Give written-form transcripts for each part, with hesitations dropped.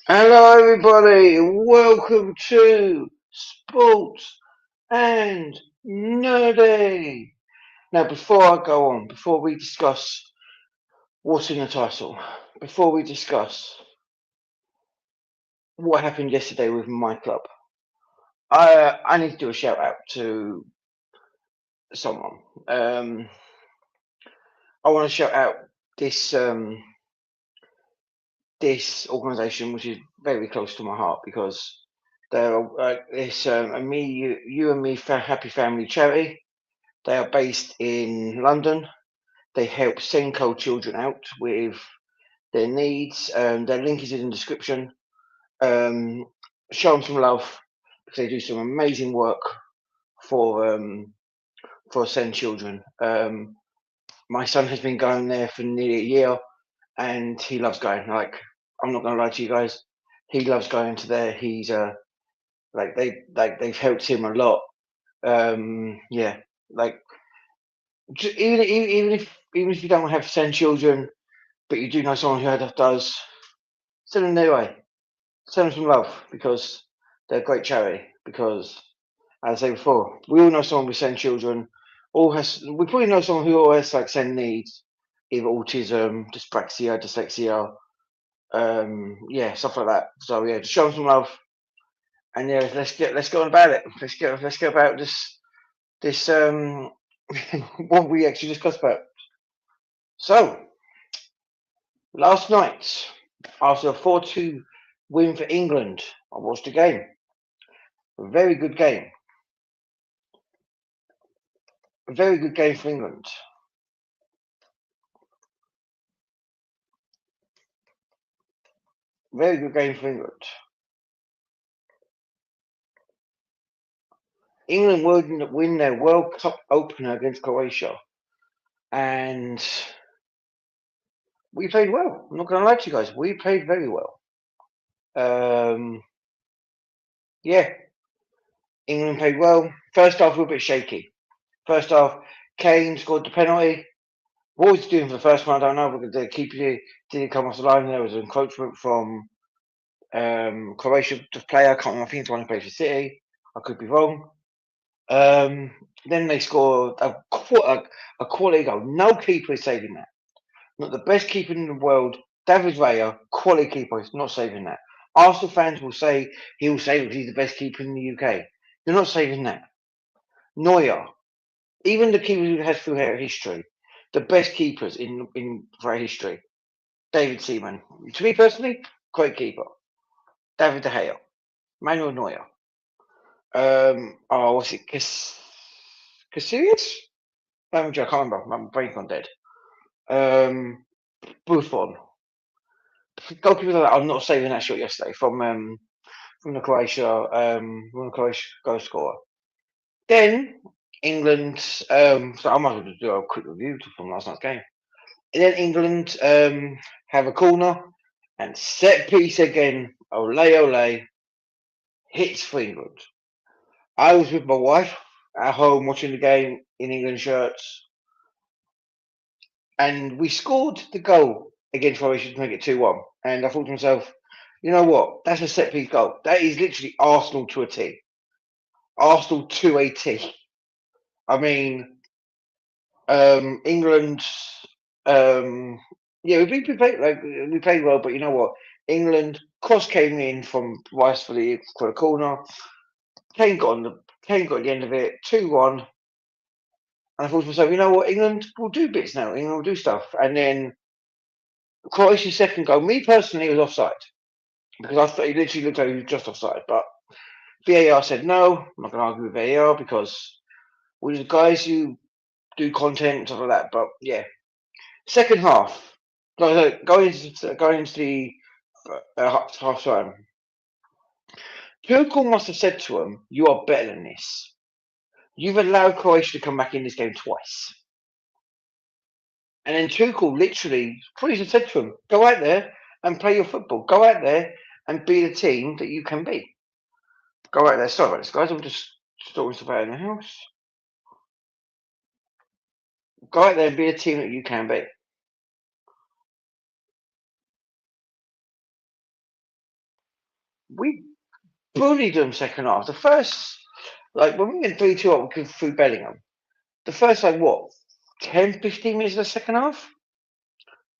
Hello, everybody. Welcome to Sports and Nerdy. Now, before I go on, before we discuss what's in the title, before we discuss what happened yesterday with my club, I need to do a shout out to someone. I want to shout out this this organisation, which is very close to my heart because they're it's a you and me happy family charity. They are based in London. They help Senko children out with their needs. Their link is in the description. Um, show them some love because they do some amazing work for Sen children. My son has been going there for nearly a year, and he loves going. Like, I'm not going to lie to you guys, he loves going to there. He's they've helped him a lot. Yeah, like even if you don't have Sen children, but you do know someone who does, send them their way. Send them some love because they're a great charity. Because, as I say before, we all know someone with Sen children. We probably know someone who all has like Sen needs, either autism, dyspraxia, dyslexia, yeah, stuff like that. So yeah, just show them some love, and yeah, let's get on about it. Let's get about this what we actually discussed about. So last night, after a 4-2 win for England, I watched the game. A very good game. A very good game for England. Very good game for England. England would win their World Cup opener against Croatia, and we played well. I'm not going to lie to you guys. We played very well. Um, yeah, England played well. First half, we were a bit shaky. First half, Kane scored the penalty. What was he doing for the first one? I don't know. Because the keeper didn't come off the line. There was an encroachment from Croatia player. I can't remember. I think it's one who plays for City. I could be wrong. Then they scored a quality goal. No keeper is saving that. Not the best keeper in the world, David Raya, quality keeper, is not saving that. Arsenal fans will say he will save it because he's the best keeper in the UK. You're not saving that. Neuer, even the keeper who has through history, the best keepers in for history, David Seaman. To me personally, great keeper. David De Gea, Manuel Neuer. What's it? Casillas? I can't remember. My brain gone dead. Um, Buffon. Goalkeepers like that. I'm not saving that shot yesterday from the Croatia goal scorer. Then England. So I might as well do a quick review from last night's game. And then England have a corner and set piece again. Ole ole hits for England. I was with my wife at home watching the game in England shirts, and we scored the goal against Croatia to make it 2-1. And I thought to myself, you know what? That's a set piece goal. That is literally Arsenal to a T. Arsenal to a T. I mean, England. Yeah, we played well, but you know what? England cross came in from Rice for the corner. Kane got the end of it, 2-1. And I thought to myself, you know what? England will do bits now. England will do stuff. And then Croatia's second goal, me personally, was offside because I thought he literally looked like he was just offside. But VAR said no. I'm not going to argue with VAR because we're the guys who do content and stuff like that. But yeah, second half, going into the half time, Tuchel must have said to him, "You are better than this. You've allowed Croatia to come back in this game twice." And then Tuchel literally probably said to him, "Go out there and play your football. Go out there and be the team that you can be. Go out there." Sorry about this, guys. I'm just sorting stuff out in the house. Go out there and be the team that you can be. we bullied them second half. The first, like when we went 3-2 up through Bellingham, the first like what 10, 15 minutes of the second half,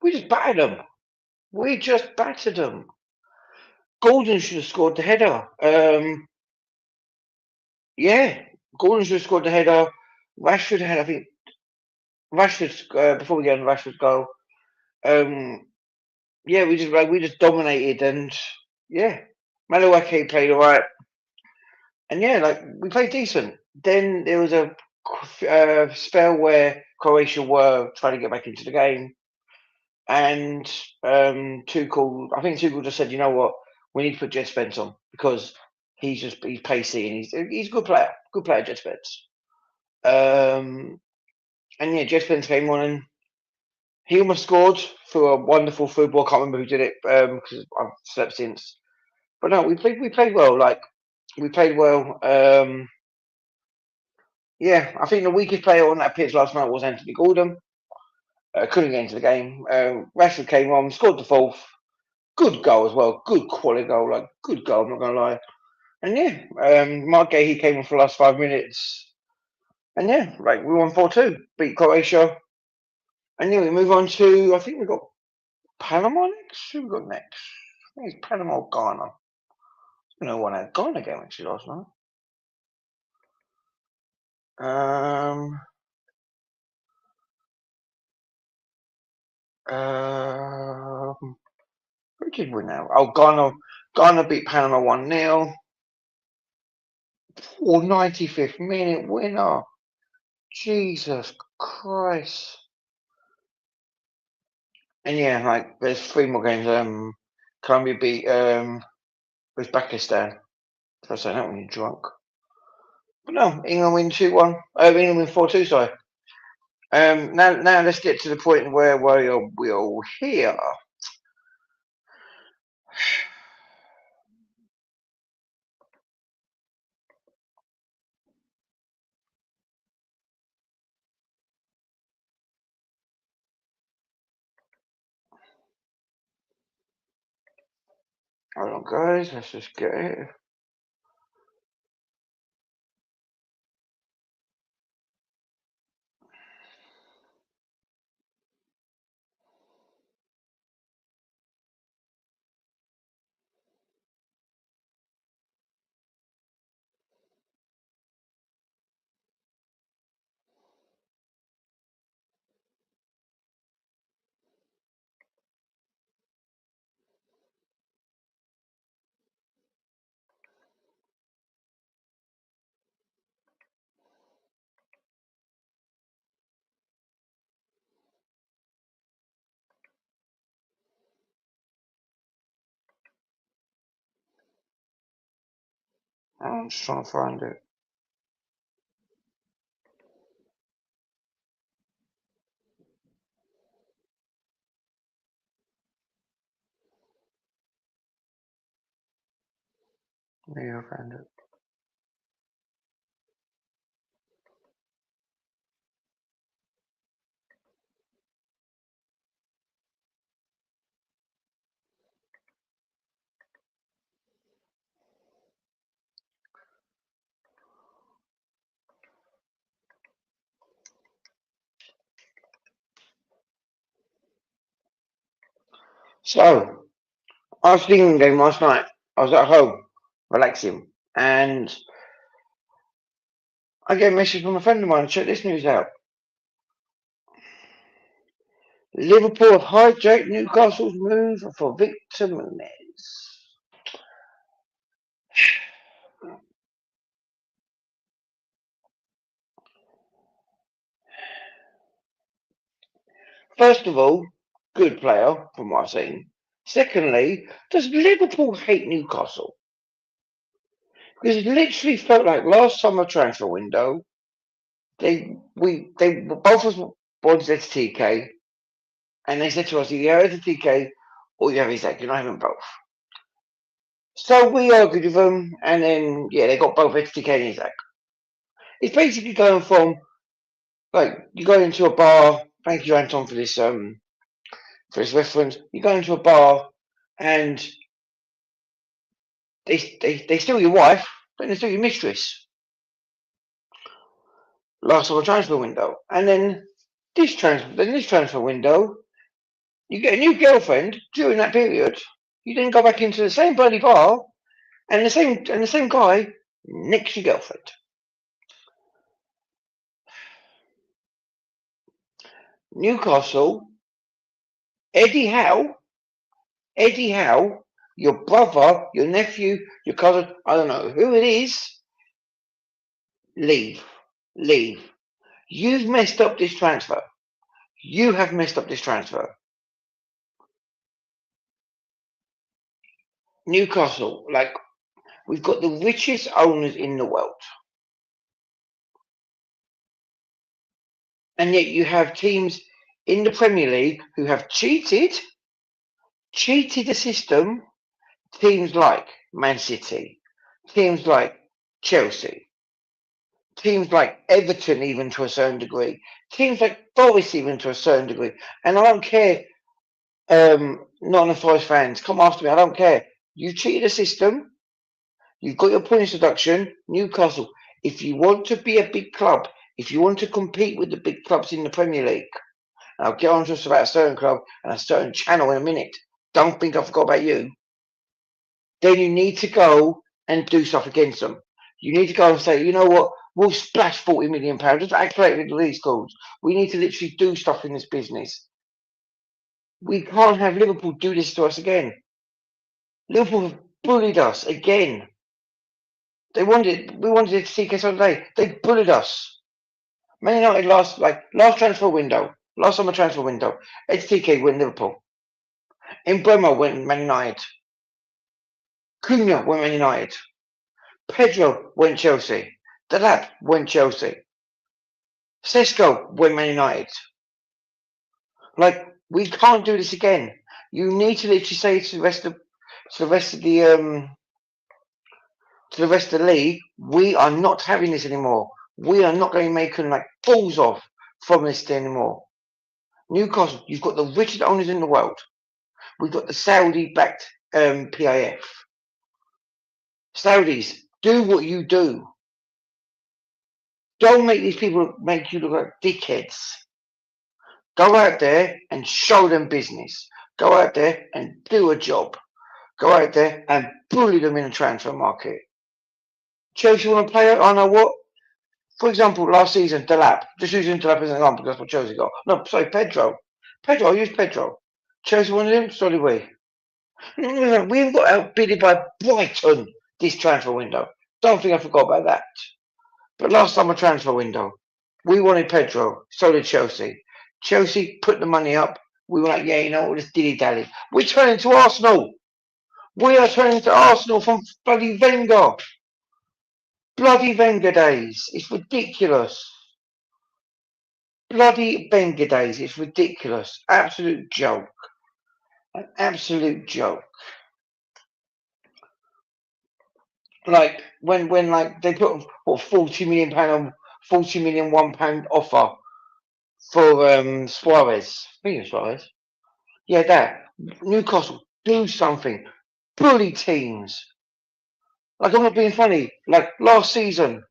we just battered them. We just battered them. Gordon should have scored the header. Yeah, Gordon should have scored the header. Rashford had, I think, Rashford before we get on Rashford's goal. Um, yeah, we just dominated, and yeah, Maluake played all right, and yeah, like we played decent. Then there was a spell where Croatia were trying to get back into the game, and Tuchel, I think Tuchel just said, you know what, we need to put Jet Spence on because he's pacey and he's a good player, Jet Spence. Um, and yeah, Jet Spence came on and he almost scored through a wonderful through ball. I can't remember who did it because I've slept since. But no, we played well. Like we played well. Yeah, I think the weakest player on that pitch last night was Anthony Gordon. Couldn't get into the game. Rashford came on, scored the fourth. Good goal as well. Good quality goal. Like good goal. I'm not gonna lie. And yeah, Mark Gahey came on for the last 5 minutes. And yeah, like we won 4-2, beat Croatia. And yeah, we move on to I think we got Panama next. Who we got next? I think it's Panama or Ghana. I don't know what I had Ghana game actually last night. Um, who did we now? Oh, Ghana beat Panama 1-0. Or 95th minute winner. Jesus Christ. And yeah, like there's 3 more games. Colombia beat Uzbekistan. If I say that when you're drunk. But no, England win 2-1. England win 4-2, sorry. Now let's get to the point where we're here. Hold on, guys. Let's just get it. I'm just trying to find it. Maybe I'll find it. So, after the England game last night, I was at home, relaxing, and I get a message from a friend of mine. Check this news out. Liverpool have hijacked Newcastle's move for Victor Muniz. First of all, good player from what I've seen. Secondly, does Liverpool hate Newcastle? Because it literally felt like last summer transfer window, they both of us wanted TK, and they said to us, either have TK or you have Isaac. You're not having both. So we argued with them, and then yeah, they got both TK and Isaac. It's basically going from like you go into a bar. Thank you, Anton, for this reference. You go into a bar, and They steal your wife, but they steal your mistress. Last on the transfer window, and then this transfer window, you get a new girlfriend during that period. You then go back into the same bloody bar and the same guy nicks your girlfriend. Newcastle, Eddie Howe, Eddie Howe, your brother, your nephew, your cousin, I don't know who it is, leave. Leave. You've messed up this transfer. You have messed up this transfer. Newcastle, like, we've got the richest owners in the world. And yet you have teams in the Premier League who have cheated the system. Teams like Man City, teams like Chelsea, teams like Everton, even to a certain degree, teams like Forest, even to a certain degree. And I don't care, Nottingham Forest fans, come after me. I don't care. You cheated the system. You've got your points deduction. Newcastle, if you want to be a big club, if you want to compete with the big clubs in the Premier League, and I'll get on to us about a certain club and a certain channel in a minute. Don't think I forgot about you. Then you need to go and do stuff against them. You need to go and say, you know what, we'll splash £40 million. Just activate with these calls. We need to literally do stuff in this business. We can't have Liverpool do this to us again. Liverpool have bullied us again. We wanted it to TK Sunday. They bullied us. Man United last transfer window, last summer transfer window, TK went Liverpool. Mbeumo went Man United. Cunha went Man United. Pedro went Chelsea. Delap went Chelsea. Sesko went Man United. Like, we can't do this again. You need to literally say to the rest of the league, we are not having this anymore. We are not going to be making like fools of from this anymore. Newcastle, you've got the richest owners in the world. We've got the Saudi-backed PIF. Saudis, do what you do. Don't make these people make you look like dickheads. Go out there and show them business. Go out there and do a job. Go out there and bully them in the transfer market. Chelsea want to play it? I know what. For example, last season, Delap. Just using Delap as an example because that's what Chelsea got. No, sorry, Pedro. I used Pedro. Chelsea wanted him, so did we. We've got outbidded by Brighton this transfer window. Don't think I forgot about that. But last summer transfer window, we wanted Pedro, so did Chelsea. Chelsea put the money up. We were like, yeah, you know what, let's dilly-dally. We're turning to Arsenal. We are turning to Arsenal from bloody Wenger. Bloody Wenger days. It's ridiculous. Bloody Wenger days. It's ridiculous. Absolute joke. An absolute joke. Like when like they put what £40 million on £40 million £1 offer for Suarez. I think it's Suarez. Yeah, that. Newcastle, do something. Bully teams. Like, I'm not being funny. Like last season,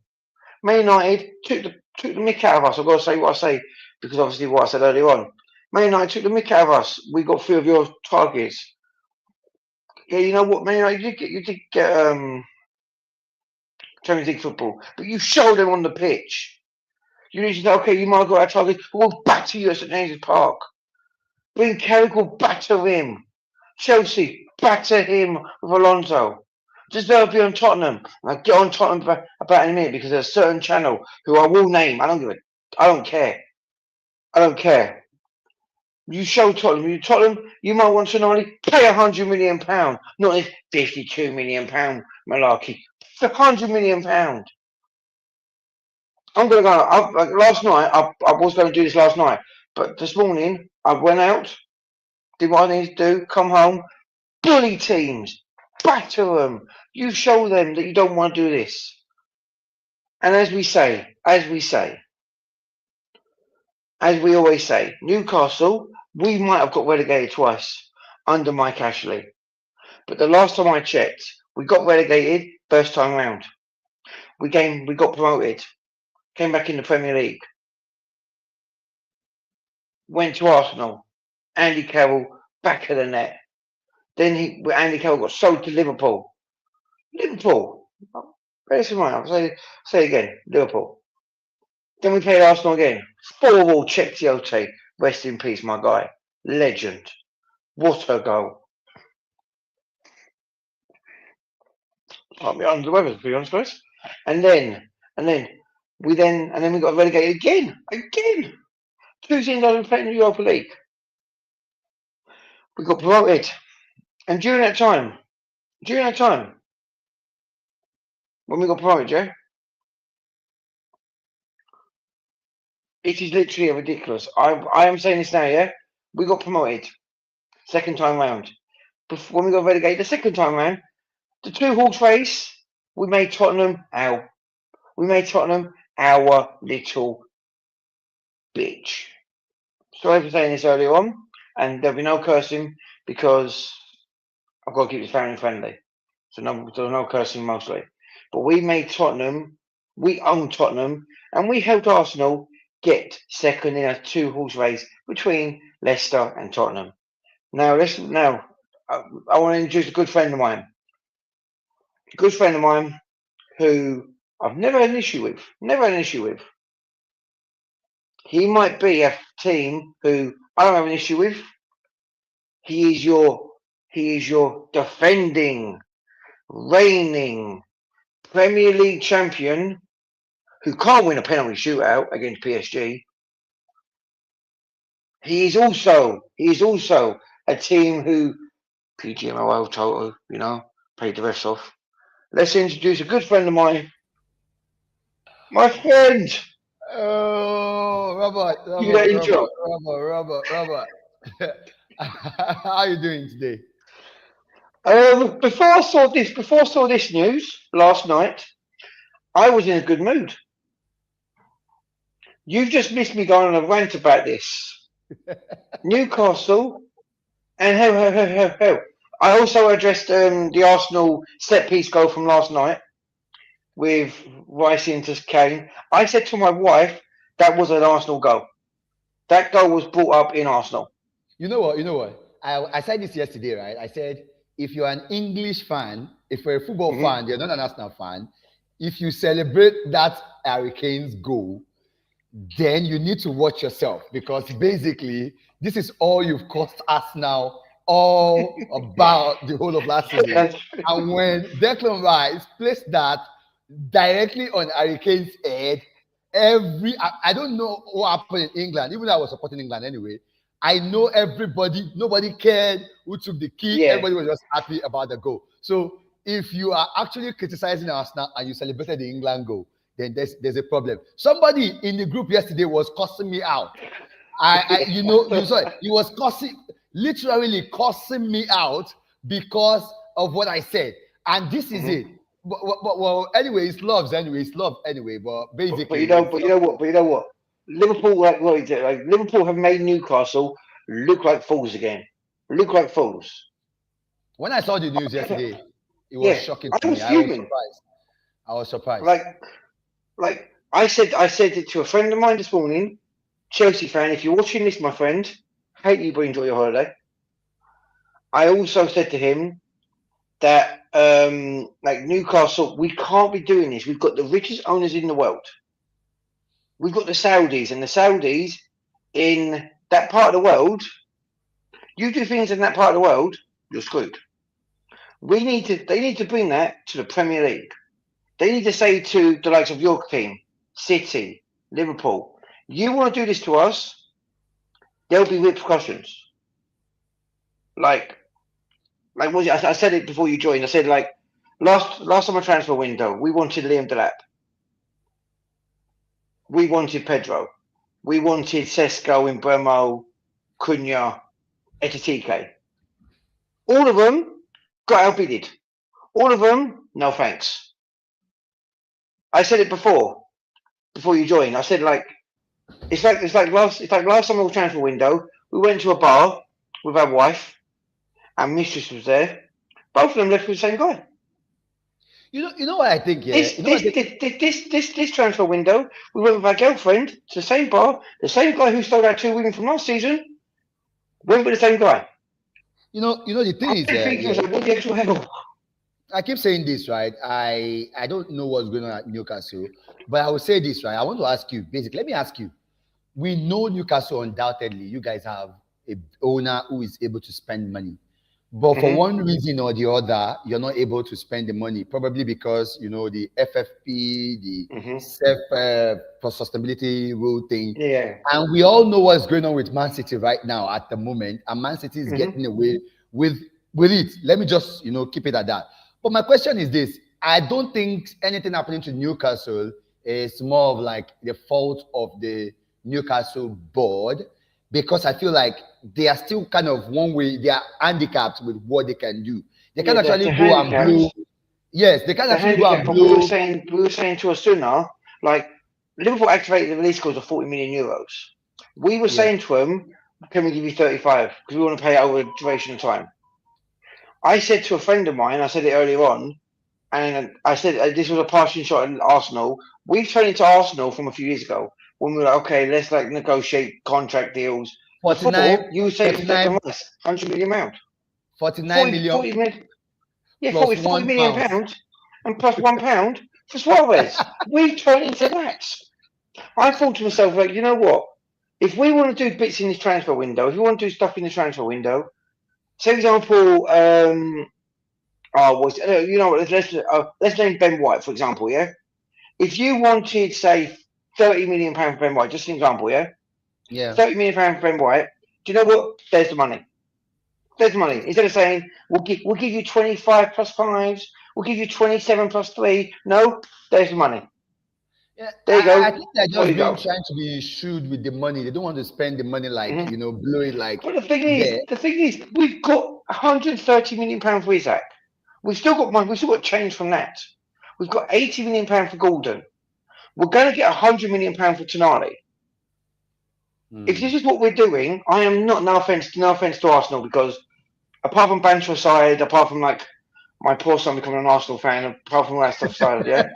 Man United took the mick out of us. I've got to say what I say because obviously what I said earlier on. Man United took the mick out of us. We got 3 of your targets. Yeah, you know what, Man United, you did get Champions League football, but you showed them on the pitch. You need to say, okay, you might have got our target. We'll batter you at St James's Park. Bring Carrick, will batter him. Chelsea, batter him with Alonso. Just they'll be on Tottenham. I'll get on Tottenham about in a minute because there's a certain channel who I will name. I don't care. You show Tottenham, you might want to only pay £100 million, not this £52 million malarkey. £100 million. I'm gonna go. Last night, I was going to do this last night, but this morning I went out, did what I need to do, come home, bully teams, batter them. You show them that you don't want to do this. And as we always say, Newcastle, we might have got relegated twice under Mike Ashley. But the last time I checked, We got relegated first time round. We got promoted. Came back in the Premier League. Went to Arsenal. Andy Carroll back of the net. Then Andy Carroll got sold to Liverpool. Liverpool. Bear in mind, I'll say again, Liverpool. Then we played Arsenal again. 4-4 Chekiote. Rest in peace, my guy. Legend. What a goal. I'll be under the weather, to be honest, guys. And then we got relegated again. Again. 2 seasons I was playing in the Europa League. We got promoted. And during that time, when we got promoted, yeah, it is literally ridiculous. I am saying this now, yeah. We got promoted. Second time round. When we got relegated the second time round, the 2-horse race, we made Tottenham our little bitch. Sorry for saying this earlier on, and there'll be no cursing because I've got to keep this family friendly. So no cursing mostly. But we made Tottenham, we owned Tottenham, and we helped Arsenal get second in a 2-horse race between Leicester and Tottenham. Now I want to introduce a good friend of mine. A good friend of mine who I've never had an issue with. He might be a team who I don't have an issue with. He is your defending, reigning Premier League champion who can't win a penalty shootout against PSG. He is also a team who PGMOL total, paid the refs off. Let's introduce a good friend of mine. My friend. Oh, Robert. How are you doing today? Before I saw this news last night, I was in a good mood. You've just missed me going on a rant about this. Newcastle and how. I also addressed the Arsenal set piece goal from last night with Rice into Kane. I said to my wife that was an Arsenal goal. That goal was brought up in Arsenal. You know what? I said this yesterday, right? I said if you're an English fan, if you're a football fan, you're not an Arsenal fan. If you celebrate that Hurricanes goal, then you need to watch yourself because basically this is all you've cost Arsenal all about the whole of last season. And when Declan Rice placed that directly on Hurricane's head, I don't know what happened in England, even though I was supporting England anyway. I know nobody cared who took the kick. Yeah. Everybody was just happy about the goal. So if you are actually criticizing Arsenal and you celebrated the England goal, then there's a problem. Somebody in the group yesterday was cussing me out. You saw it. He was literally cussing me out because of what I said. And this is it. Well, anyway, it's love anyway. But basically, but you know what? Liverpool, Liverpool have made Newcastle look like fools again. Look like fools. When I saw the news yesterday, it was shocking to me. I was surprised. Like I said it to a friend of mine this morning, Chelsea fan. If you're watching this, my friend, hope you enjoy your holiday. I also said to him that Newcastle, we can't be doing this. We've got the richest owners in the world. We've got the Saudis, and the Saudis in that part of the world, you do things in that part of the world, you're screwed. They need to bring that to the Premier League. They need to say to the likes of your team, City, Liverpool, you want to do this to us, there'll be repercussions. Like what was it? I said it before you joined. I said last summer transfer window, we wanted Liam Delap. We wanted Pedro. We wanted Sesko, Mbeumo, Cunha, Ekitike. All of them got outbidded. All of them, no thanks. I said it before you joined. I said it's like last summer transfer window. We went to a bar with our wife, and mistress was there. Both of them left with the same guy. You know what I think, yeah. This You know what I this think. this this this, this transfer window, we went with our girlfriend to the same bar, the same guy who stole our 2 women from last season. Went with the same guy. The thing I is, didn't think he yeah. was like, what the actual hell? I keep saying this, right? I don't know what's going on at Newcastle, but I will say this, right? I want to ask you, basically, let me ask you. We know Newcastle undoubtedly. You guys have a owner who is able to spend money. But for Mm-hmm. one reason or the other, you're not able to spend the money, probably because the FFP, the Mm-hmm. self sustainability rule thing, Yeah. and we all know what's going on with Man City right now at the moment, and Man City is Mm-hmm. getting away with it. Let me just keep it at that. But my question is this: I don't think anything happening to Newcastle is more of like the fault of the Newcastle board, because I feel like they are still kind of one way, they are handicapped with what they can do. They can Yeah, actually they're go and blow. handicapped. Yes, they can They're actually go and handicapped, but blow. we were saying to Asuna, like Liverpool activated the release clause of 40 million euros. We were Yeah. saying to him, can we give you 35? Because we want to pay it over a duration of time. I said to a friend of mine, I said it earlier on, and I said this was a passing shot at Arsenal. We've turned it to Arsenal from a few years ago when we were like, okay, let's like negotiate contract deals. 49, Before you were saying it's Declan 49, Rice, 100 million pound, 49 40, million 40 million, yeah, plus 40 one million pounds. pounds, and plus £1 for Suarez. We've turned into that. I thought to myself, like, you know what? If we want to do bits in this transfer window, if we want to do stuff in the transfer window, say for example, you know what? Let's name Ben White for example. Yeah, if you wanted say 30 million pounds for Ben White, just an example, yeah, Yeah. 30 million pounds for Ben White. Do you know what? There's the money. There's the money. Instead of saying we'll give you 25 plus fives, we'll give you 27 plus three. No, there's the money. Yeah, There you I go. think they're There just you being go. trying to be shrewd with the money. They don't want to spend the money like, Mm-hmm. blow it like But there. the thing is, we've got 130 million pounds for Isaac. We've still got money. We've still got change from that. We've got 80 million pounds for Gordon. We're going to get 100 million pounds for Tonali. If this Hmm. is what we're doing, I am not. No offense to Arsenal, because apart from banter aside, apart from like my poor son becoming an Arsenal fan, apart from all that stuff aside, yeah.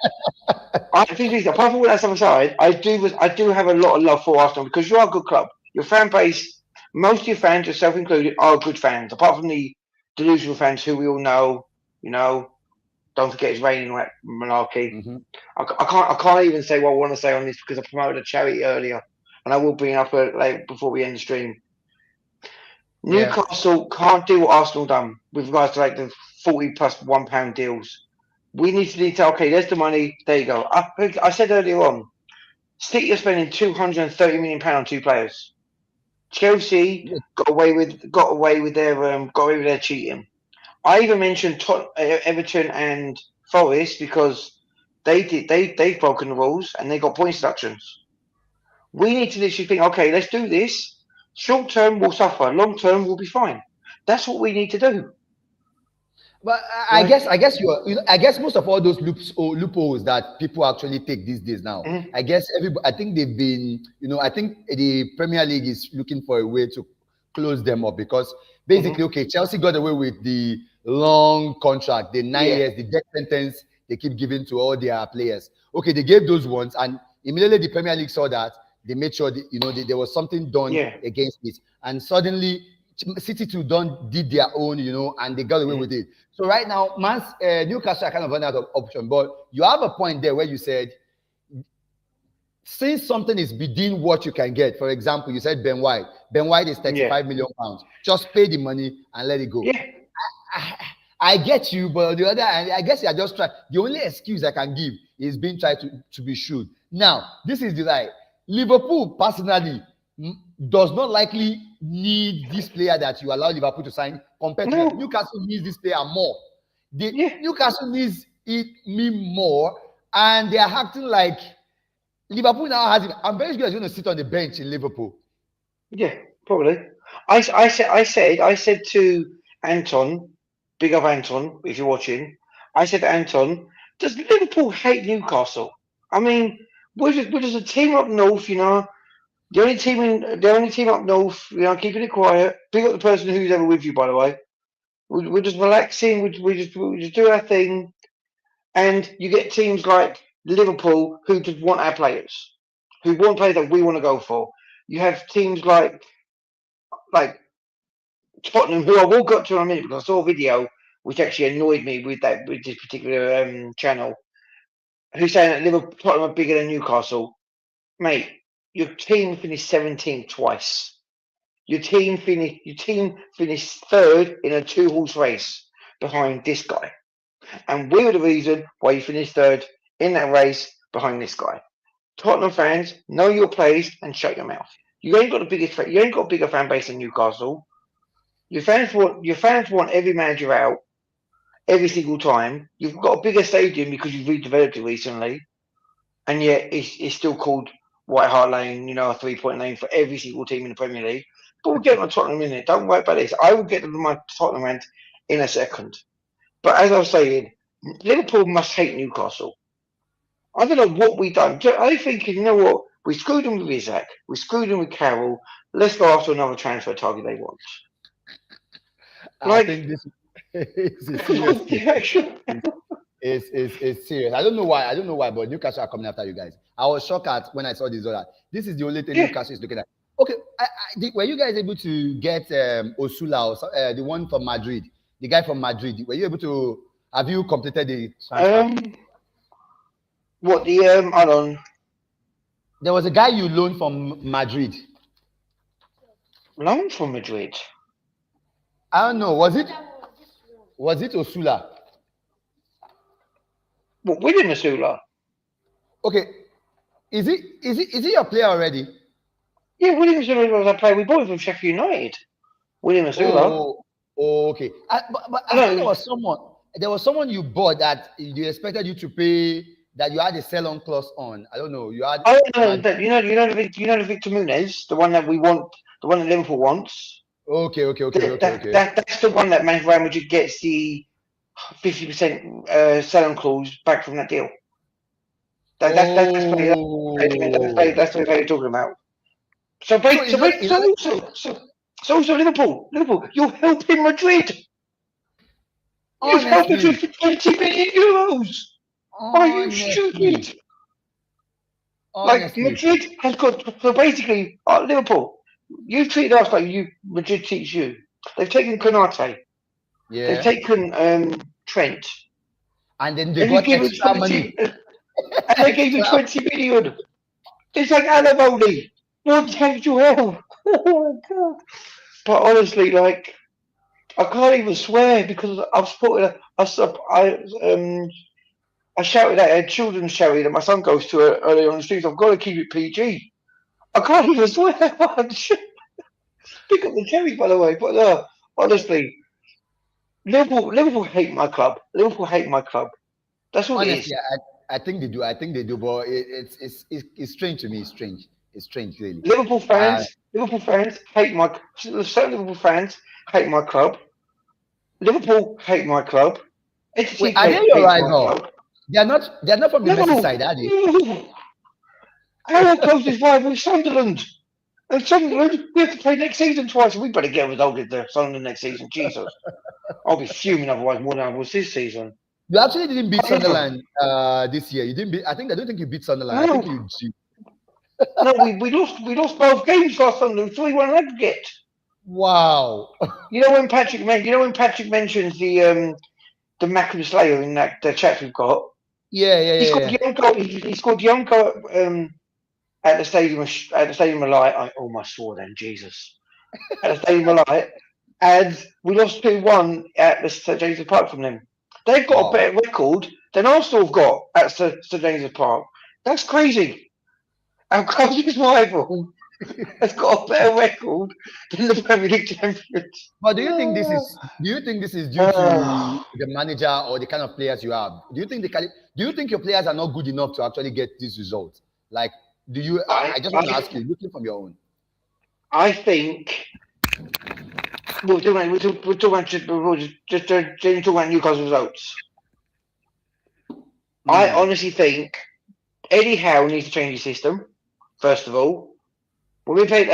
I think apart from all that stuff aside, I do have a lot of love for Arsenal because you are a good club. Your fan base, most of your fans, yourself included, are good fans. Apart from the delusional fans who we all know, you know, don't forget it's raining like malarkey. Hmm. I can't even say what I want to say on this because I promoted a charity earlier, and I will bring it up like before we end the stream. Yeah. Newcastle can't do what Arsenal done with regards to like the 40 plus £1 deals. We need to okay, there's the money. There you go. I said earlier on, City are spending £230 million on two players. Chelsea Yeah. got away with their cheating. I even mentioned Everton and Forest because they've broken the rules and they got point deductions. We need to literally think, okay, let's do this. Short term we'll suffer, long term we'll be fine. That's what we need to do. But Like, I guess most of all those loopholes that people actually take these days now. mhm, I think they've been, I think the Premier League is looking for a way to close them up because mhm, basically, okay, Chelsea got away with the long contract, the nine yeah, years, the death sentence they keep giving to all their players. Okay, they gave those ones, and immediately the Premier League saw that they made sure that, there was something done yeah, against it, and suddenly City too done did their own, and they got away mhm, with it. So right now, Newcastle are kind of running out of option. But you have a point there where you said, since something is within what you can get, for example, you said Ben White. Ben White is yeah, 35 million pounds. Just pay the money and let it go. yeah, I get you, but on the other hand, I guess you're just trying. The only excuse I can give is being tried to be shrewd. Now, this is the lie. Liverpool personally does not likely need this player that you allow Liverpool to sign compared to them. no, Newcastle needs this player more. yeah, Newcastle needs me more, and they are acting like Liverpool now has him. I'm very sure he's going to sit on the bench in Liverpool. yeah, probably. I said to Anton, big up Anton, if you're watching. I said to Anton, does Liverpool hate Newcastle? I mean, we're just a team up north, you know. The only team up north, you know, keeping it quiet. Big up the person who's ever with you, by the way. We're just relaxing. We just do our thing. And you get teams like Liverpool who just want our players, who want players that we want to go for. You have teams like Tottenham, who I will get to in a minute because I saw a video which actually annoyed me with this particular channel, who's saying that Liverpool Tottenham are bigger than Newcastle. Mate, your team finished 17th twice. Your team finished third in a 2-horse race behind this guy. And we were the reason why you finished third in that race behind this guy. Tottenham fans, know your place and shut your mouth. You ain't got a bigger fan base than Newcastle. Your fans want every manager out every single time. You've got a bigger stadium because you've redeveloped it recently, and yet it's still called White Hart Lane, a 3-point lane for every single team in the Premier League. But we'll get on Tottenham in it. Don't worry about this. I will get to my Tottenham rant in a second. But as I was saying, Liverpool must hate Newcastle. I don't know what we've done. I think, you know what? We screwed them with Isaac. We screwed them with Carroll. Let's go after another transfer target they want. I think this is a serious thing. It's serious. I don't know why, but Newcastle are coming after you guys. I was shocked when I saw this. This is the only thing Newcastle is looking at. Okay, were you guys able to get Osula, or the one from Madrid, the guy from Madrid? Were you able to? Have you completed the transfer? What the hold on. There was a guy you loaned from Madrid. Loaned from Madrid? I don't know. Was it Osula? What, William Osula? Okay. Is he your player already? Yeah, William Osula was a player. We bought him from Sheffield United. William Osula. Oh, okay. But I think there was someone you bought that you expected you to pay, that you had a sell-on clause on. I don't know. You had. Oh no, you know the Victor Muniz, the one that we want, the one that Liverpool wants. Okay. That's the one that Real Madrid gets the 50% sell-on clause back from that deal. That's what you're talking about. So Liverpool, you're helping Madrid. You've helped Madrid for 20 million euros. Are you stupid? Like Madrid has got, so basically Liverpool, you've treated us like Madrid treats you. They've taken Konate. Yeah. They've taken Trent. And then they got extra money. And they gave you 20 million. It's like alimony. What have you help? Oh my God. But honestly, like, I can't even swear because I've supported. I shouted at a children's charity that my son goes to early on the streets. I've got to keep it PG. I can't even swear. Pick up the cherry, by the way. But honestly, Liverpool hate my club. Liverpool hate my club. That's what it is. I think they do. But it's strange to me. It's strange, really. Liverpool fans hate my. Certain Liverpool fans hate my club. Liverpool hate my club. Wait, are they your rival? They're not from the Merseyside, are they? Our closest rival is Sunderland. And Sunderland, we have to play next season twice. We better get resulted there, Sunderland next season. Jesus. I'll be fuming otherwise more than I was this season. You actually didn't beat Sunderland this year. You didn't beat. I don't think you beat Sunderland. No. I think you cheated. No, we lost both games last Sunderland, 3-1 aggregate. Wow. You know when Patrick mentions the Macklin Slayer in the chat we've got? Yeah. He scored the young goal at the Stadium of Light. I almost swore then, Jesus. At the Stadium of Light. And we lost 2-1 at the St James's Park from them. They've got a better record than Arsenal have got at St James's Park. That's crazy. Our closest rival has got a better record than the Premier League champions. But do you think this is due to the manager or the kind of players you have? Do you think your players are not good enough to actually get these results? Like, I just want to ask you, looking from your own. I think we're talking about Newcastle results. I honestly think Eddie Howe needs to change his system. First of all, when we played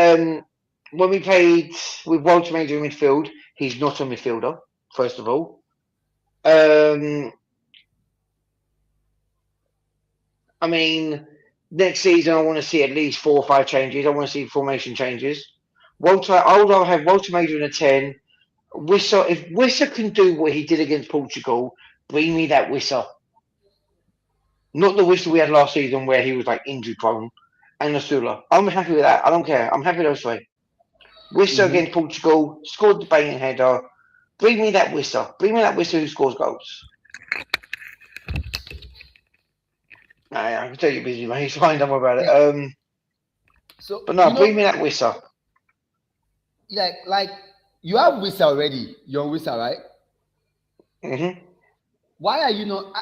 with Walter Major in midfield, he's not a midfielder. First of all, I mean, next season I want to see at least 4 or 5 changes. I want to see formation changes. I would rather have Walter Major in a 10. Wissa, if Wissa can do what he did against Portugal, bring me that Wissa. Not the Wissa we had last season where he was like injury prone. And Nasula. I'm happy with that. I don't care. I'm happy those three. Wissa Mm-hmm. against Portugal, scored the banging header. Bring me that Wissa. Bring me that Wissa who scores goals. Nah, I can tell you're busy, mate. It's fine, don't worry about Yeah. it. So But no, bring me that Wissa. like you have Wissa already. You're on Wissa, right? Mm-hmm. Why are you not?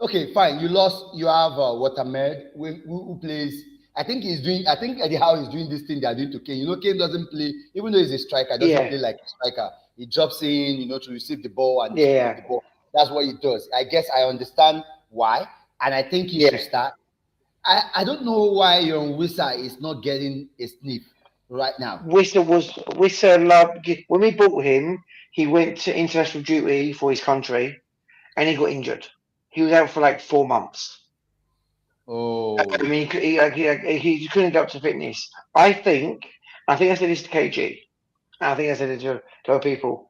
Okay, fine. You lost. You have Watermed who plays. I think he's doing. I think Eddie Howe is doing this thing they are doing to Kane. Kane doesn't play, even though he's a striker. Doesn't Yeah. play like a striker. He drops in, to receive the ball and Yeah. the ball. That's what he does. I guess I understand why, and I think he should start. I don't know why your Wissa is not getting a sniff right now. Wissa loved when we bought him. He went to international duty for his country, and he got injured. He was out for like 4 months. Oh, I mean, he couldn't adapt to fitness. I think I said this to KG. I think I said it to other people.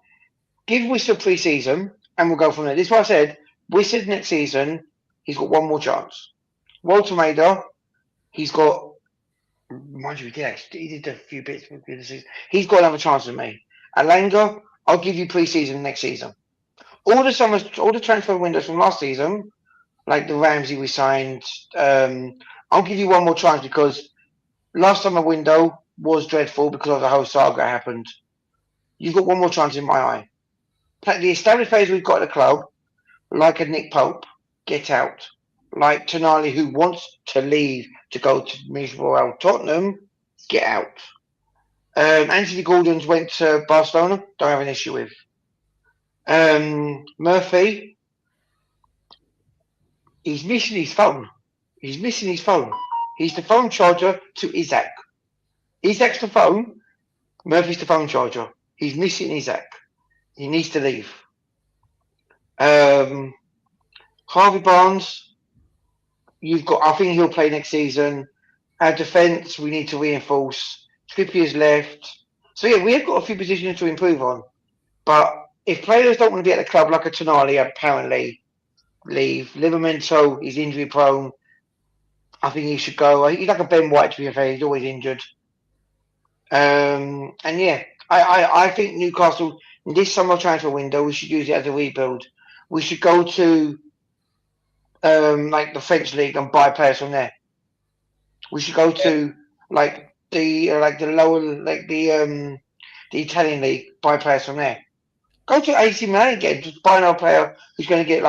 Give Wissa pre-season, and we'll go from there. This is what I said. Wissa next season, he's got one more chance. Walter Maida, he's got. Mind you, he did a few bits for the season. He's got another chance with me. Alanga, I'll give you pre-season next season. All the transfer windows from last season, like the Ramsey we signed, I'll give you one more chance because last summer window was dreadful because of the whole saga happened. You've got one more chance in my eye. The established players we've got at the club, like a Nick Pope, get out. Like Tonali, who wants to leave to go to miserable Tottenham, get out. Anthony Gordon's went to Barcelona, don't have an issue with. Murphy, he's missing his phone. He's missing his phone. He's the phone charger to Isaac. Isaac's the phone. Murphy's the phone charger. He's missing Isaac. He needs to leave. Harvey Barnes, I think he'll play next season. Our defence, we need to reinforce. Trippier's left. So yeah, we have got a few positions to improve on. But if players don't want to be at the club, like a Tonali apparently, leave. Livramento is injury prone. I think he should go. He's like a Ben White, to be fair. He's always injured. And yeah, I think Newcastle, this summer transfer window, we should use it as a rebuild. We should go to like the French league and buy players from there. We should go to the Italian league, buy players from there. Go to AC Milan again, just buy another player who's going to get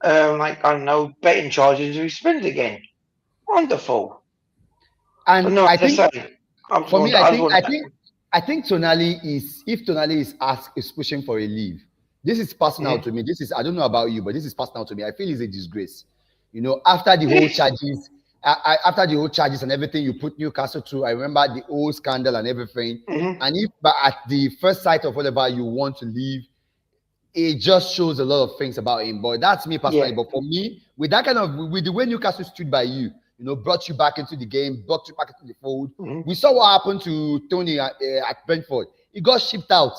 I don't know, betting charges and spend it again. Wonderful. And no, I think for me, I think Tonali if Tonali is pushing for a leave. This is personal to me. I don't know about you, but this is personal to me. I feel it's a disgrace. After the whole charges, and everything you put Newcastle through, I remember the old scandal and everything. And if at the first sight of whatever you want to leave, it just shows a lot of things about him. But that's me personally. But for me, with the way Newcastle stood by you, brought you back into the game, brought you back into the fold. We saw what happened to Tony at Brentford. He got shipped out.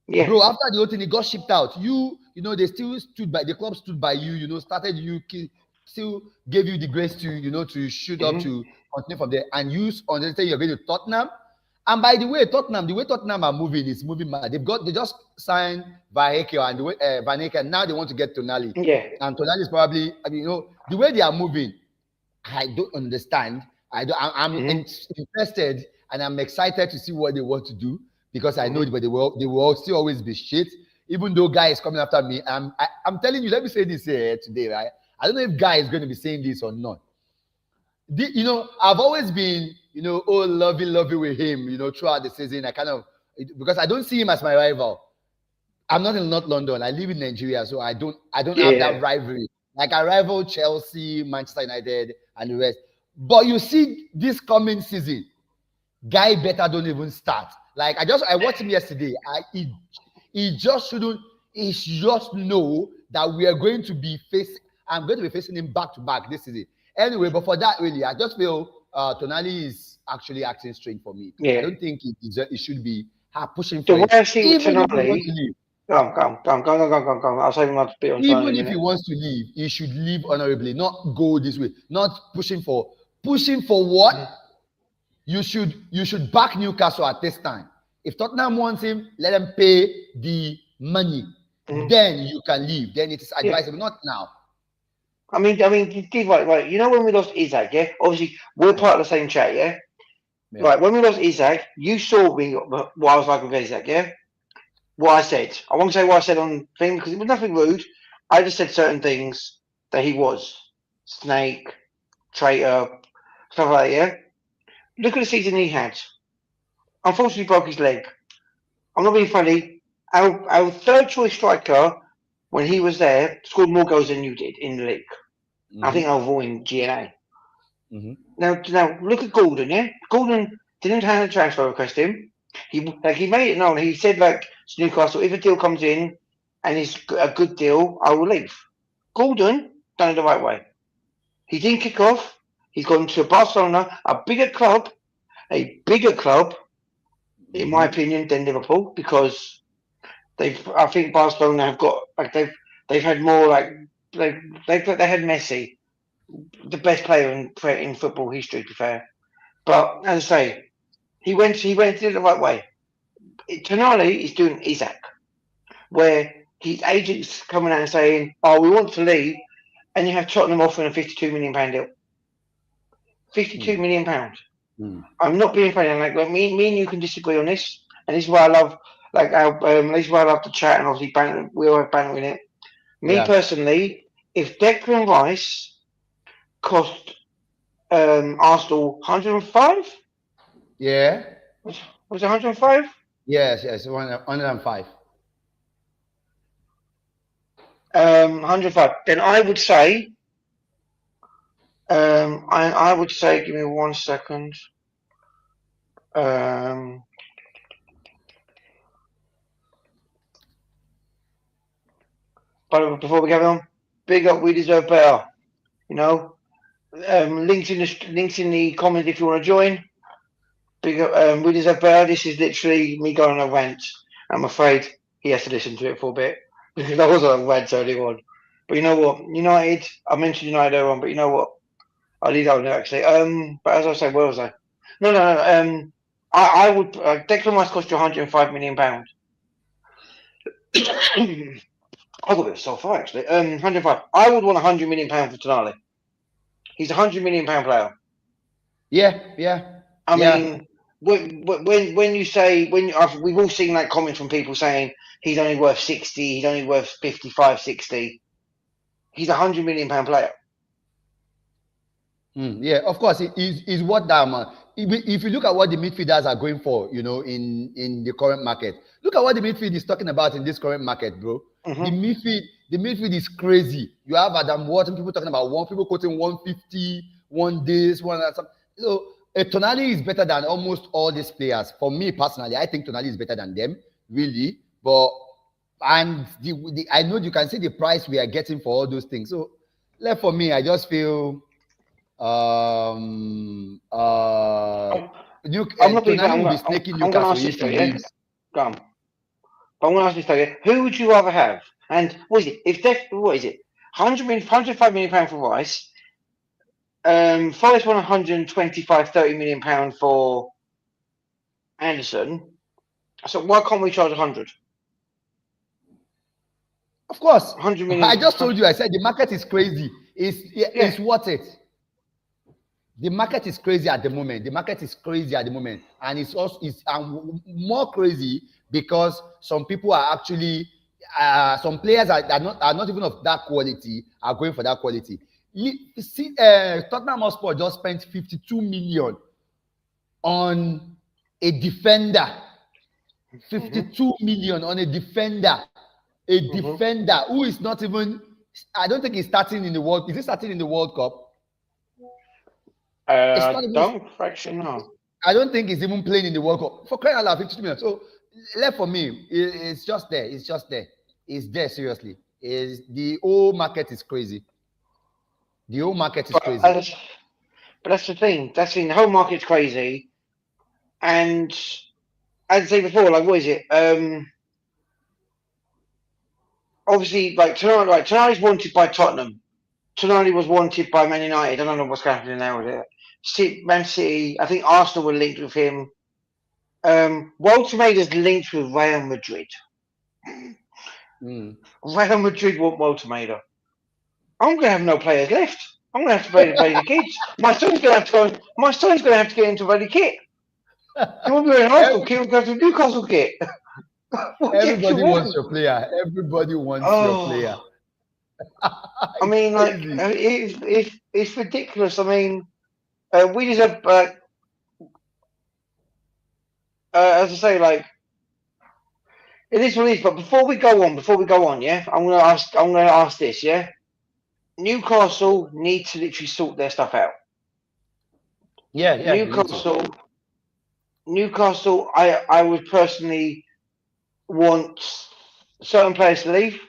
Yeah. Bro, after the whole thing, he got shipped out. They still stood by, the club stood by you, started you, still gave you the grace to, to shoot up to continue from there. And you understand you're going to Tottenham. And by the way, the way Tottenham are moving is moving mad. They just signed Vanheke and the way Vanheke, now they want to get Tonali. Yeah. And Tonali is probably, the way they are moving, I don't understand. I'm interested and I'm excited to see what they want to do because I know but they will still always be shit. Even though Guy is coming after me, I'm telling you, let me say this here today, right? I don't know if Guy is going to be saying this or not. I've always been, lovey with him, throughout the season. Because I don't see him as my rival. I'm not in North London. I live in Nigeria, so I don't have that rivalry. Like I rival Chelsea, Manchester United, and the rest. But you see, this coming season, Guy better don't even start. Like I watched him yesterday. He just know that we are going to be facing. I'm going to be facing him back to back this season. Anyway, but for that, really, I just feel Tonali is actually acting strange for me. I Yeah. don't think it should be her pushing The for way it, I see with even if he wants Tonali, to leave. go on. I'll save my bit on Tonali in a Even if minute. he wants to leave, he should leave honorably, not go this way, not pushing for what? You should back Newcastle at this time. If Tottenham wants him, let them pay the money. Then you can leave. Then it is advisable, not now. I mean, you did right. You know when we lost Isaac, yeah? Obviously, we're part of the same chat, yeah? Yeah. Right, when we lost Isaac, you saw me what I was like with Isaac, yeah? What I said. I won't say what I said on thing because it was nothing rude. I just said certain things that he was. Snake, traitor, stuff like that, yeah? Look at the season he had. Unfortunately, broke his leg. I'm not being funny. Our third choice striker, when he was there, scored more goals than you did in the league. I think I'll avoid GNA. Now look at Gordon. Yeah, Gordon didn't hand a transfer request in. He made it known. He said to Newcastle, if a deal comes in and it's a good deal, I will leave. Gordon done it the right way. He didn't kick off. He's gone to Barcelona, a bigger club, in my opinion, than Liverpool because I think Barcelona have got they've had more they had Messi, the best player in football history, to be fair. But as I say, he went to it the right way. Tonali is doing Isaac, where his agents coming out and saying, "Oh, we want to leave," and you have Tottenham offering a £52 million deal. £52 million. I'm not being funny. Me and you can disagree on this, and this is why I love this is why I love the chat and obviously we all have banter in it. Me personally, if Declan Rice cost Arsenal 105, Yeah. was it 105? Yes, 105. 105. Then I would say, I would say, give me 1 second. But before we go on, big up, we deserve better. You know, links in the comments if you want to join. Big up, we deserve better. This is literally me going on a rant. I'm afraid he has to listen to it for a bit because I was on a rant earlier on. But you know what, United. I mentioned United earlier on, but you know what? I'll leave that one there actually. But as I say, where was I? No. I would. Declan Rice cost you £105 million. I got a bit of soft fire actually. 105. I would want £100 million for Tonali. He's £100 million player. Yeah. I mean, when you say we've all seen that comment from people saying he's only worth 60, he's only worth 55, 60. He's £100 million player. Yeah, of course, is what that man. If you look at what the midfielders are going for, in the current market, look at what the midfield is talking about in this current market, bro. The midfield is crazy. You have Adam Wharton, people talking about people quoting 150, one this, one that. So Tonali is better than almost all these players. For me personally, I think Tonali is better than them, really. But I know you can see the price we are getting for all those things. So, for me, I just feel. I'm not being. I'm going to ask this though, yeah. Go on. But I'm going to ask this though, yeah. Who would you rather have? And what is it? What is it? 105 million pound for Rice. Forest won 125, 30 million pound for Anderson. So why can't we charge 100? Of course, 100 million. I just told you. I said the market is crazy. It's worth it. The market is crazy at the moment. And it's also more crazy because some people are actually some players are not even of that quality are going for that quality. Tottenham Hotspur just spent 52 million on a defender. 52 million on a defender. Defender who is not even. I don't think he's starting in the World. Is he starting in the World Cup? I don't actually know. I don't think he's even playing in the World Cup. For crying out loud, 52 million. So, for me, it's just there. It's there, seriously. The whole market is crazy. The whole market is But crazy. that's the thing. That's the whole market's crazy. And as I say before, like what is it? Obviously, like tonight, right? Tonight's wanted by Tottenham. Tonali was wanted by Man United. I don't know what's happening now with it. Man City. I think Arsenal were linked with him. Walter Mader's linked with Real Madrid. Real Madrid want Walter Mader. I'm going to have no players left. I'm going to have to play the kids. My son's going to have to go. My son's going to have to get into ready kit. He won't be wearing Arsenal kit. He'll go to Newcastle kit. Everybody wants your player. Everybody wants your player. I mean, like, it's ridiculous. I mean, we deserve, as I say, like, it is what it is. But before we go on, yeah, I'm gonna ask this, yeah. Newcastle need to literally sort their stuff out. Yeah. Newcastle. I would personally want certain players to leave.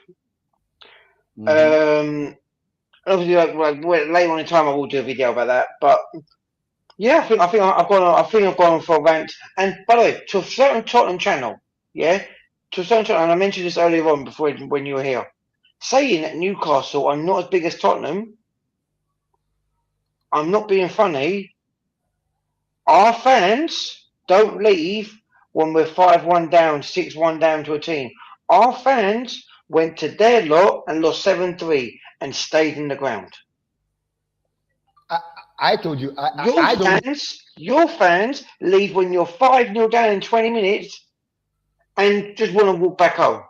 Obviously, like later on in time, I will do a video about that. But yeah, I think I've gone for a rant. And by the way, to a certain Tottenham channel, yeah, to a certain Tottenham, and I mentioned this earlier on before when you were here, saying that Newcastle are not as big as Tottenham. I'm not being funny. Our fans don't leave when we're 5-1 down, 6-1 down to a team. Our fans went to their lot and lost 7-3 and stayed in the ground. I told you. Your fans leave when you're 5-0 down in 20 minutes and just want to walk back home.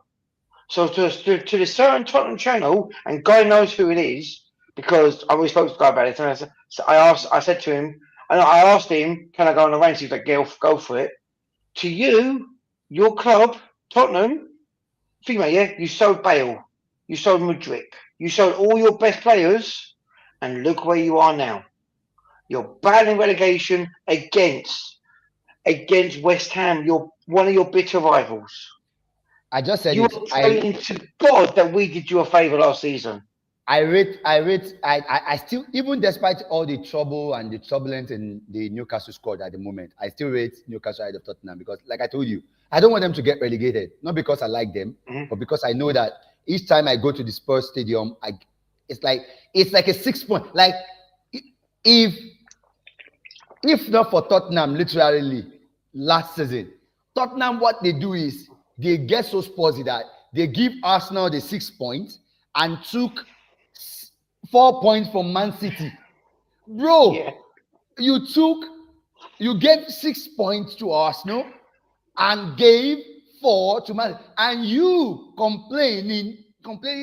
So to the certain Tottenham channel, and God knows who it is, because I was supposed to go about it. And I said to him, and I asked him, can I go on a rant? He's like, go for it. To you, your club, Tottenham, think about it, yeah, you sold Bale, you sold Mudryk, you sold all your best players, and look where you are now. You're battling relegation against West Ham. You're one of your bitter rivals. I just said you it. are praying to God that we did you a favour last season. I still, even despite all the trouble and the turbulence in the Newcastle squad at the moment, I still rate Newcastle ahead of Tottenham because, like I told you, I don't want them to get relegated. Not because I like them, but because I know that each time I go to the Spurs stadium, it's like a 6 point. Like if not for Tottenham, literally last season, Tottenham, what they do is they get so Spursy that they give Arsenal the 6 points and took 4 points from Man City. Bro, yeah. You gave 6 points to Arsenal and gave 4 to Man City. And you complaining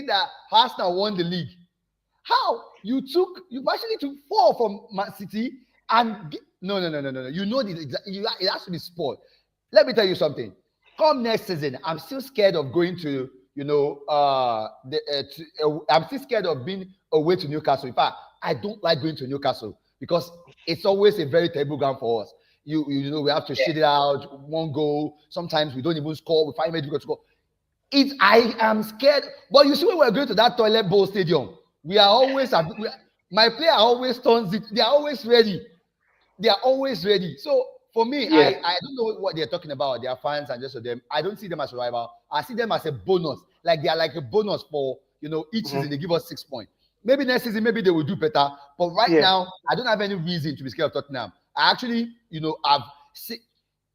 that Arsenal won the league. How? You actually took 4 from Man City and no. You know it has to be sport. Let me tell you something. Come next season, I'm still scared of going to, I'm still scared of being away to Newcastle. In fact, I don't like going to Newcastle because it's always a very terrible ground for us. You know, we have to shit it out, one goal. Sometimes we don't even score. We find it difficult to score. I am scared. But you see, when we're going to that toilet bowl stadium, we are always, my player always turns it. They are always ready. So for me, I don't know what they're talking about. Their fans and just of them. I don't see them as a rival. I see them as a bonus. Like they are like a bonus for each season. They give us 6 points. Maybe next season, maybe they will do better. But right now, I don't have any reason to be scared of Tottenham. I actually, I've seen.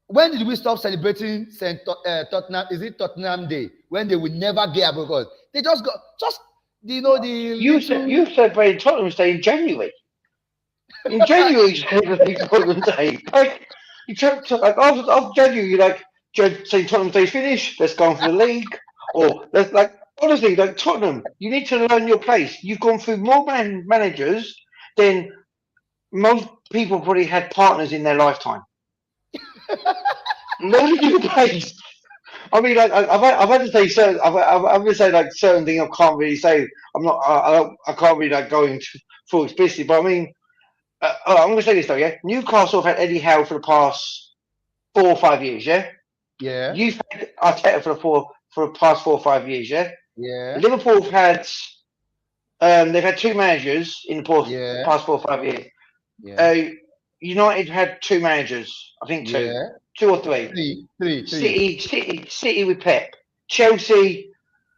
When did we stop celebrating Tottenham? Is it Tottenham Day? When they will never get a because they just got You celebrated Tottenham Day in January. In January, you celebrated Tottenham Day. Like after January, you're like, say Tottenham Day's finished. Let's go on for the league, or let's honestly, like Tottenham, you need to learn your place. You've gone through more managers than most people probably had partners in their lifetime. Learn your place. I mean, like I've had to say certain. I've had to say like certain things I can't really say. I can't really like go into full explicitly. But I mean, I'm going to say this though. Yeah, Newcastle have had Eddie Howe for the past 4 or 5 years. Yeah. Yeah. You've had Arteta for the past 4 or 5 years. Yeah. Yeah. Liverpool have had They've had two managers in the Yeah, past 4 or 5 years. yeah, Uh, United had two managers, I think yeah. two or three. Three. City with Pep. Chelsea.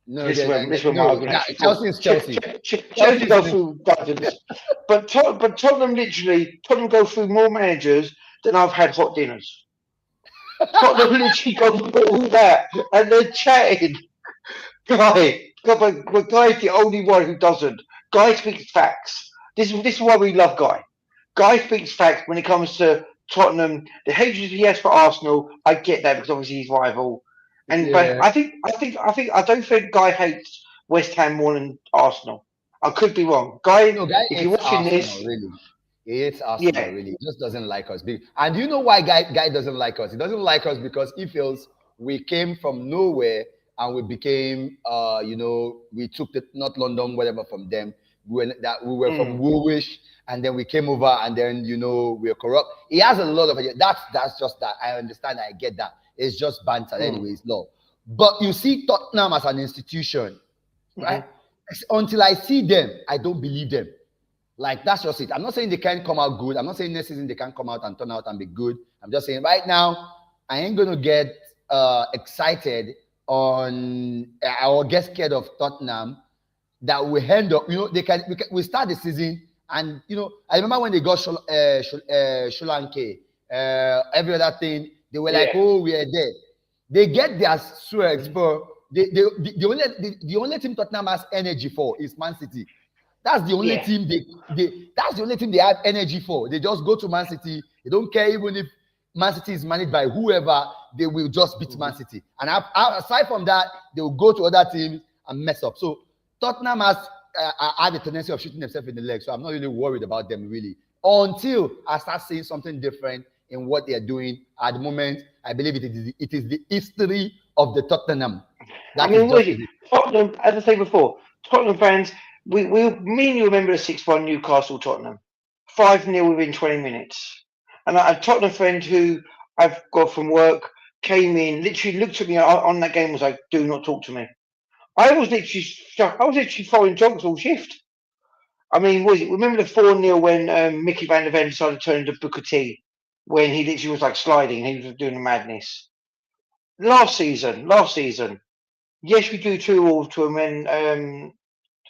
No, This is where my no. argument That actually falls. Chelsea is Chelsea. Chelsea Chelsea is go finished. through dozens, but Tottenham go through more managers than I've had hot dinners. Tottenham literally go through all that, and they're chatting. But Guy's the only one who doesn't. Guy speaks facts. This is why we love Guy. Guy speaks facts when it comes to Tottenham. The hatred he has for Arsenal, I get that because obviously he's rival. And but Yeah. I don't think Guy hates West Ham more than Arsenal. I could be wrong. Guy, No, guy if you're hates watching Arsenal, this, really. He hates Arsenal, yeah, really. He just doesn't like us. And do you know why guy doesn't like us? He doesn't like us because he feels we came from nowhere and we became, we took the North London, whatever, from them. We were from mm, Woolwich, and then we came over, and then we're corrupt. He has a lot of it. That's just that. I understand. I get that. It's just banter, mm, anyways. No, but you see Tottenham as an institution, right? mm, Until I see them, I don't believe them. Like that's just it. I'm not saying they can't come out good. I'm not saying next season they can't come out and turn out and be good. I'm just saying right now, I ain't gonna get excited on or get scared of Tottenham that we end up. We start the season and I remember when they got Shulanke, every other thing they were like, yeah, oh, we are there. They get their swear mm, for the only team Tottenham has energy for is Man City. That's the only yeah, team that's the only team they have energy for. They just go to Man City. They don't care even if Man City is managed by whoever, they will just beat Man mm, City. And aside from that, they will go to other teams and mess up. So Tottenham has had a tendency of shooting themselves in the leg. So I'm not really worried about them really until I start seeing something different in what they are doing at the moment. I believe it is the history of the Tottenham. I That is mean, what just is it? Tottenham, as I said before, Tottenham fans, me and you remember the 6-1 Newcastle Tottenham, 5-0 within 20 minutes. And a Tottenham friend who I've got from work came in, literally looked at me on that game, was like, "Do not talk to me." I was literally following jogs all shift. I mean, was it? Remember the 4-0 when Mickey Van der Ven decided to turn into Booker T when he literally was like sliding, he was doing a madness. Last season. Yes, we do 2-all to him when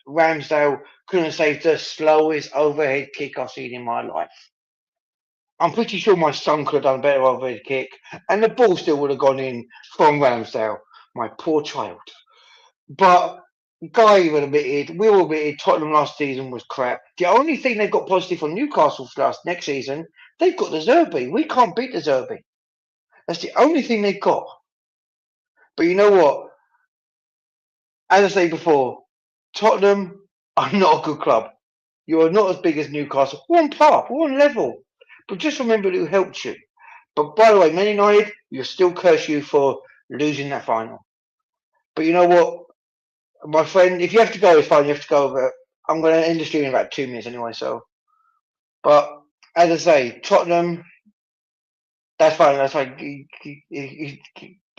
Ramsdale couldn't save the slowest overhead kick I've seen in my life. I'm pretty sure my son could have done a better overhead kick, and the ball still would have gone in from Ramsdale. My poor child. But Guy even admitted, we all admitted Tottenham last season was crap. The only thing they've got positive on Newcastle for next season, they've got the Zerbi. We can't beat the Zerbi. That's the only thing they've got. But you know what? As I say before, Tottenham are not a good club. You are not as big as Newcastle. We're on par. We're on level. But just remember who helped you. But by the way, Man United, you'll still curse you for losing that final. But you know what, my friend, if you have to go, it's fine. You have to go. But I'm going to end the stream in about 2 minutes anyway. So, but as I say, Tottenham, that's fine. That's fine.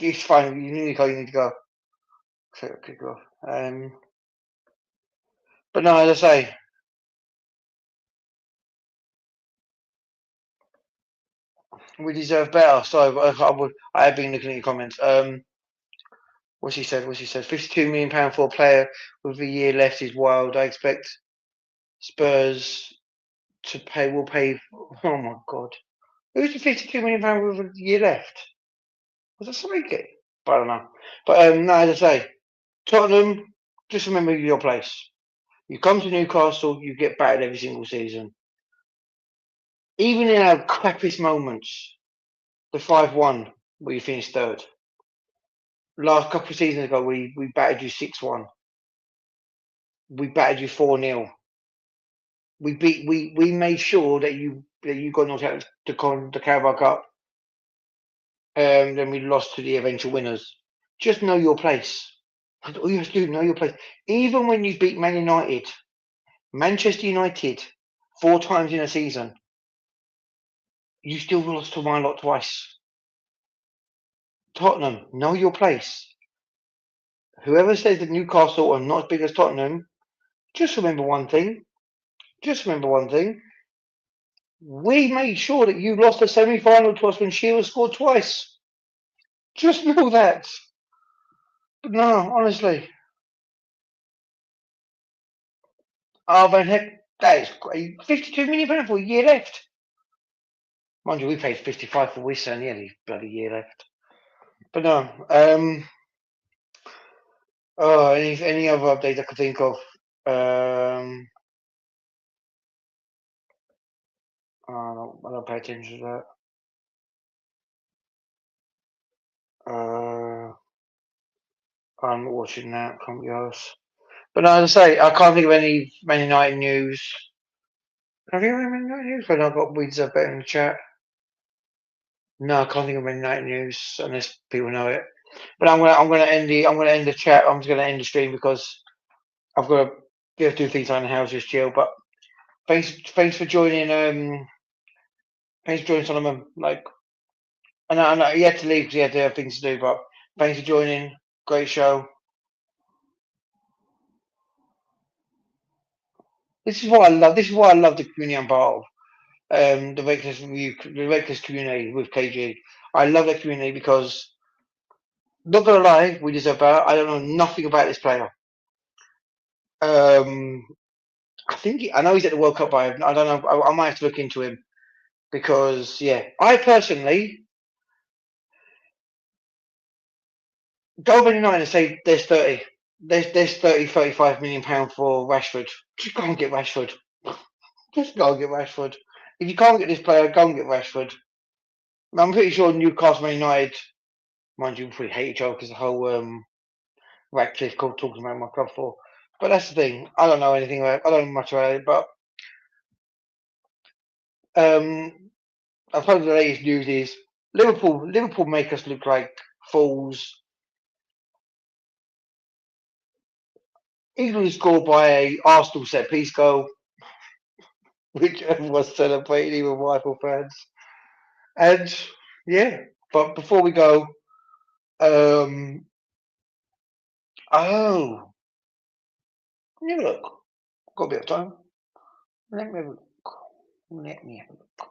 It's fine. You need to go. You need to go. So, okay, go. But no, as I say, we deserve better. So I have been looking at your comments. What's he said? 52 million pound for a player with a year left is wild. I expect Spurs to pay. Will pay. Oh my god, who's the 52 million pound with a year left? Was that something? But I don't know. But no, as I say, Tottenham. Just remember your place. You come to Newcastle, you get battered every single season. Even in our crappiest moments, the 5-1 where you finished third. Last couple of seasons ago, we battered you 6-1. We battered you 4-0. We made sure that you got knocked out the Carabao Cup. Then we lost to the eventual winners. Just know your place. All you have to do, know your place. Even when you beat Man United, Manchester United, 4 times in a season, you still lost to my lot twice. Tottenham, know your place. Whoever says that Newcastle are not as big as Tottenham, just remember one thing. Just remember one thing. We made sure that you lost the semi-final to us when Shearer scored twice. Just know that. No, honestly. Oh, Van Heck, that is great. 52 million pounds for a year left. Mind you, we paid 55 for Wissa and nearly bloody year left. But no. Oh, any other updates I could think of? I don't pay attention to that. I'm not watching that. Can't be honest. But no, as I say, I can't think of any Man United news. Have you heard Man United news? But I've got Weeds up in the chat. No, I can't think of Man United news unless people know it. But I'm gonna end the chat. I'm just gonna end the stream because I've got to get a few things on the house just chill. But thanks for joining. Thanks for joining Solomon. Like, I know he had to leave because he had to have things to do. But thanks for joining. Great show. This is what I love. This is why I love the community I'm part of. The Reckless community with KG. I love that community because, not gonna lie, we deserve better. I don't know nothing about this player. I know he's at the World Cup, but I don't know. I might have to look into him because, yeah, I personally go over United and say there's 35 million pound for Rashford. Just go and get Rashford. Just go and get Rashford. If you can't get this player, go and get Rashford. I'm pretty sure Newcastle and United, mind you, probably hate each other because the whole Ratcliffe talking about my club for. But that's the thing. I don't know anything about it. I don't know much about it. But I suppose the latest news is Liverpool make us look like fools. England scored by a Arsenal set piece goal, which everyone celebrated, even rival fans. And yeah, but before we go, oh, let me have a look. Got a bit of time. Let me have a look. Let me have a look.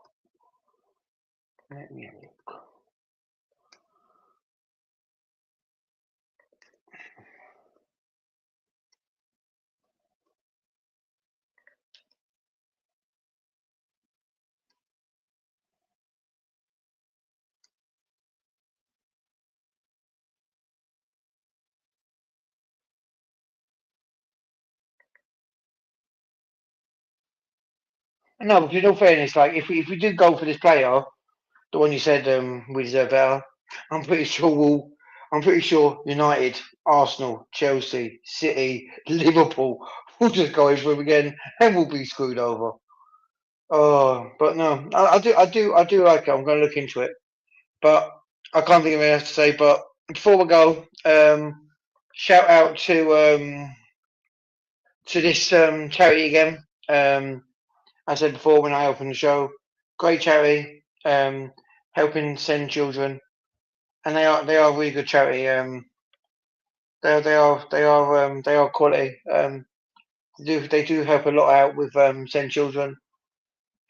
Let me have a look. No, because in all fairness, like if we do go for this player, the one you said we deserve better, I'm pretty sure United, Arsenal, Chelsea, City, Liverpool will just go over him again and we'll be screwed over. Oh, but no, I do like it. I'm going to look into it, but I can't think of anything else to say. But before we go, shout out to this charity again. I said before when I opened the show, great charity, helping send children, and they are really good charity. They are quality. They do help a lot out with send children,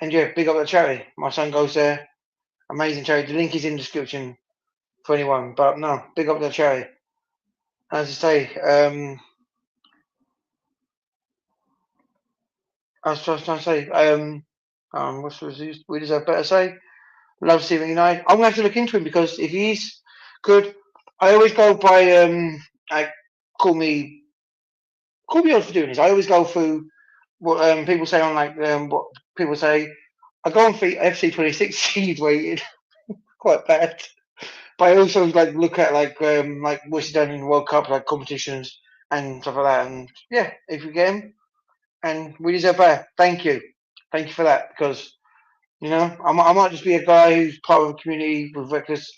and yeah, big up the charity. My son goes there. Amazing charity. The link is in the description for anyone. But no, big up the charity. As I say, I was just trying to say, we deserve better say. Love Stephen United. I'm gonna have to look into him because if he's good, I always go by I call me odd for doing this. I always go through what people say on what people say. I go on for FC26 seed rated, quite bad. But I also look at what's he done in the World Cup competitions and stuff like that. And yeah, if we get him, and we deserve better. Thank you for that because I might just be a guy who's part of a community with reckless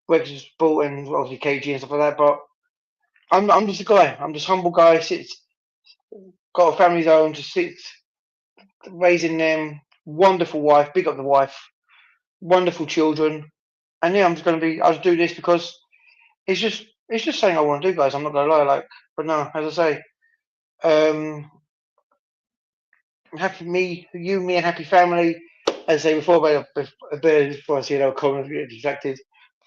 sport and obviously KG and stuff like that. But I'm just a guy. I'm just a humble guy. Got a family of his own. Just sits raising them. Wonderful wife. Big up the wife. Wonderful children. And yeah, I'll just do this because it's just something I want to do, guys. I'm not gonna lie. But no, as I say, happy me, and happy family. As I say before, before I see another comment, get distracted.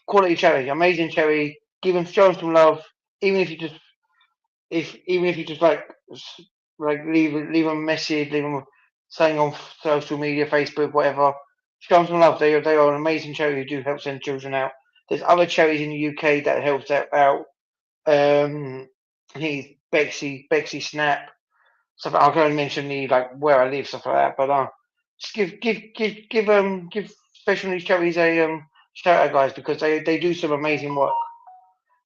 Quality charity, amazing charity. Show them some love, even if you just even if you just like leave them a message, leave them saying on social media, Facebook, whatever. Show them some love. They are an amazing charity who do help send children out. There's other charities in the UK that helps that out. I think Bexy Snap. Stuff like, I can only mention the like where I live, stuff like that. But just give special needs charities a shout out, guys, because they do some amazing work.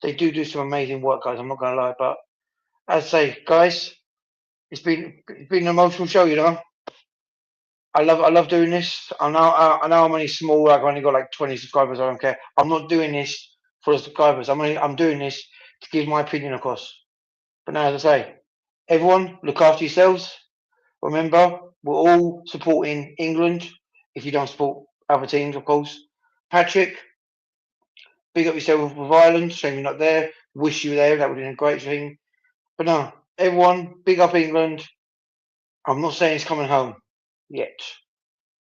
They do some amazing work, guys. I'm not gonna lie, but as I say, guys, it's been an emotional show, you know. I love doing this. I know I'm only small. Like, I've only got like 20 subscribers. I don't care. I'm not doing this for the subscribers. I'm doing this to give my opinion across. But now, as I say, everyone look after yourselves. Remember, we're all supporting England. If you don't support other teams, of course. Patrick, big up yourself with Ireland. Shame you're not there. Wish you were there. That would have been a great thing. But no, everyone, big up England. I'm not saying it's coming home yet.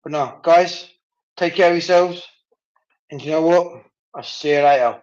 But no, guys, take care of yourselves. And you know what? I'll see you later.